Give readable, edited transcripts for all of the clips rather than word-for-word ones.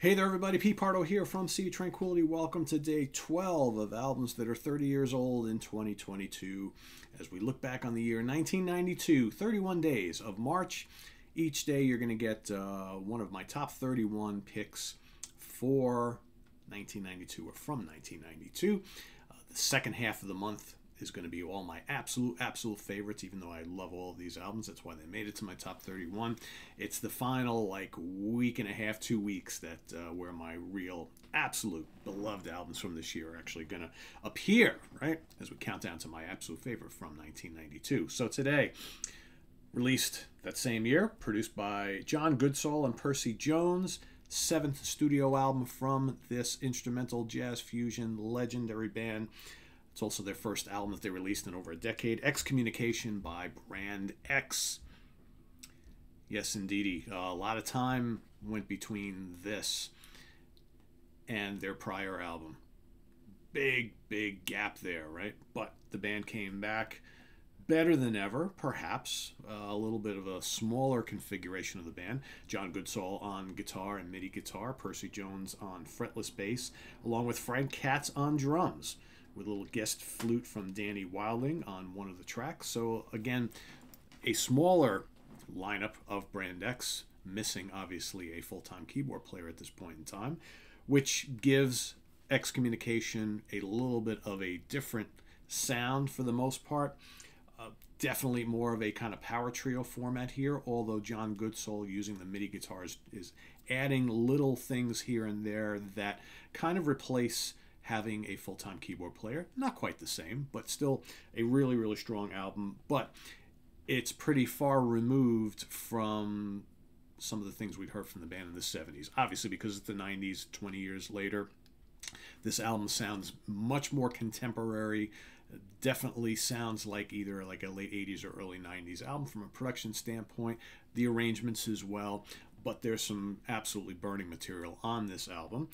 Hey there, everybody. Pete Pardo here from Sea Tranquility. Welcome to day 12 of albums that are 30 years old in 2022. As we look back on the year 1992, 31 days of March. Each day you're going to get one of my top 31 picks for 1992 or from 1992. The second half of the month is going to be all my absolute favorites, even though I love all of these albums. That's why they made it to my top 31. It's the final week and a half, 2 weeks that where my real absolute beloved albums from this year are actually going to appear, right? As we count down to my absolute favorite from 1992. So today, released that same year, produced by John Goodsall and Percy Jones, 7th studio album from this instrumental jazz fusion legendary band. It's also their first album that they released in over a decade. Excommunication by Brand X. Yes, indeedy. A lot of time went between this and their prior album. Big gap there, right? But the band came back better than ever, perhaps. A little bit of a smaller configuration of the band. John Goodsall on guitar and MIDI guitar. Percy Jones on fretless bass, along with Frank Katz on drums, with a little guest flute from Danny Wilding on one of the tracks. So again, a smaller lineup of Brand X, missing obviously a full-time keyboard player at this point in time, which gives Excommunication a little bit of a different sound for the most part. Definitely more of a kind of power trio format here, although John Goodsall, using the MIDI guitars, is adding little things here and there that kind of replace having a full-time keyboard player. Not quite the same, but still a really strong album. But it's pretty far removed from some of the things we'd heard from the band in the 70s. Obviously, because it's the 90s, 20 years later, this album sounds much more contemporary. Definitely sounds like either like a late 80s or early 90s album from a production standpoint. The arrangements as well. But there's some absolutely burning material on this album,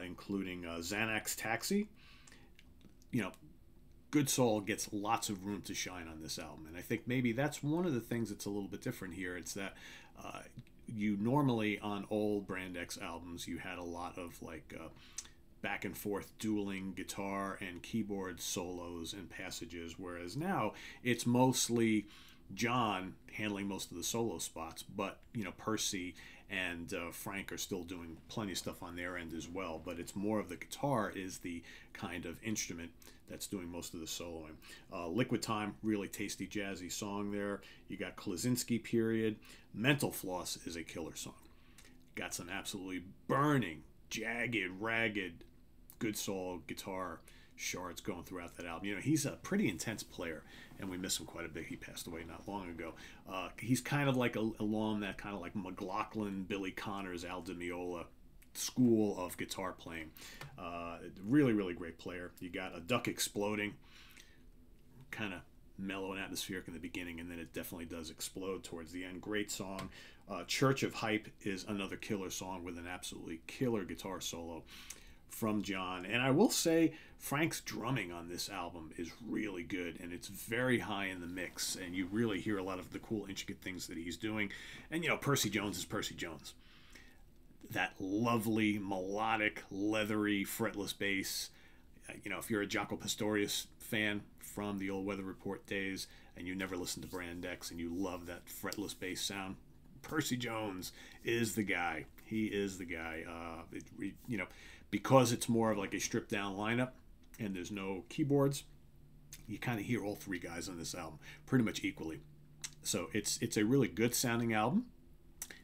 including Xanax Taxi. You know, Goodsall gets lots of room to shine on this album. And I think maybe that's one of the things that's a little bit different here. It's that you normally, on old Brand X albums, you had a lot of back and forth dueling guitar and keyboard solos and passages, whereas now it's mostly John handling most of the solo spots, but Percy and Frank are still doing plenty of stuff on their end as well. But it's more of the guitar is the kind of instrument that's doing most of the soloing. Liquid Time, really tasty jazzy song there. You got Klaczynski Period. Mental Floss is a killer song. Got some absolutely burning, jagged, ragged Goodsall guitar shards going throughout that album. He's a pretty intense player, and we miss him quite a bit. He passed away not long ago. He's kind of like along that kind of like McLaughlin, Billy Connors, Al Di Meola school of guitar playing. Really great player. You got A Duck Exploding, kind of mellow and atmospheric in the beginning, and then it definitely does explode towards the end. Great song. Church of Hype is another killer song with an absolutely killer guitar solo from John. And I will say Frank's drumming on this album is really good, and it's very high in the mix, and you really hear a lot of the cool intricate things that he's doing. And Percy Jones is Percy Jones. That lovely melodic leathery fretless bass. If you're a Jaco Pastorius fan from the old Weather Report days and you never listened to Brand X and you love that fretless bass sound, Percy Jones is the guy. He is the guy. Because it's more of like a stripped down lineup and there's no keyboards, you kind of hear all three guys on this album pretty much equally. So it's a really good sounding album.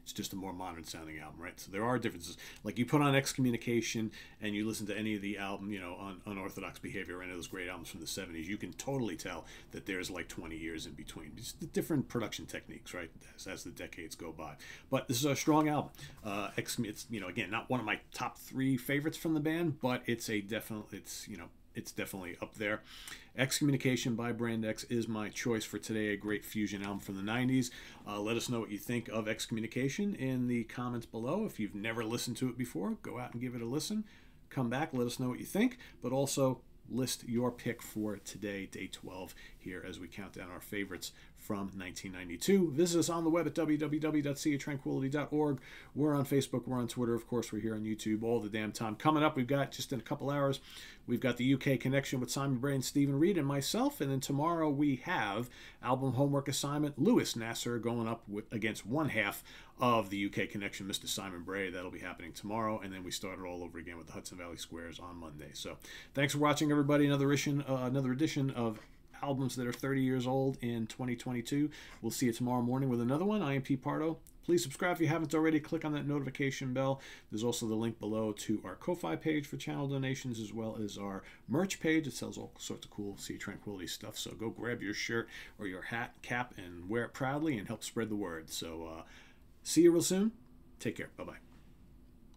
It's just a more modern sounding album, right? So there are differences. Like you put on Excommunication and you listen to any of the album, on Unorthodox Behavior or any of those great albums from the 70s, you can totally tell that there's like 20 years in between. It's the different production techniques, right, as the decades go by. But this is a strong album. It's again, not one of my top 3 favorites from the band, but it's definitely up there. Excommunication by Brand X is my choice for today, a great fusion album from the 90s. Let us know what you think of Excommunication in the comments below. If you've never listened to it before, go out and give it a listen. Come back, let us know what you think, but also list your pick for today, day 12, here as we count down our favorites from 1992. Visit us on the web at www.seaoftranquility.org. We're on Facebook, we're on Twitter, of course, we're here on YouTube all the damn time. Coming up, we've got, just in a couple hours, we've got the UK Connection with Simon Bray and Stephen Reed and myself, and then tomorrow we have album homework assignment, Lewis Nasser going up against one half of the UK Connection, Mr. Simon Bray. That'll be happening tomorrow, and then we start it all over again with the Hudson Valley Squares on Monday. So thanks for watching, everybody. Another edition of albums that are 30 years old in 2022. We'll see you tomorrow morning with another one. I am Pete Pardo. Please subscribe if you haven't already. Click on that notification bell. There's also the link below to our Ko-Fi page for channel donations, as well as our merch page. It sells all sorts of cool Sea Tranquility stuff. So go grab your shirt or your hat, cap, and wear it proudly and help spread the word. So see you real soon. Take care. Bye-bye.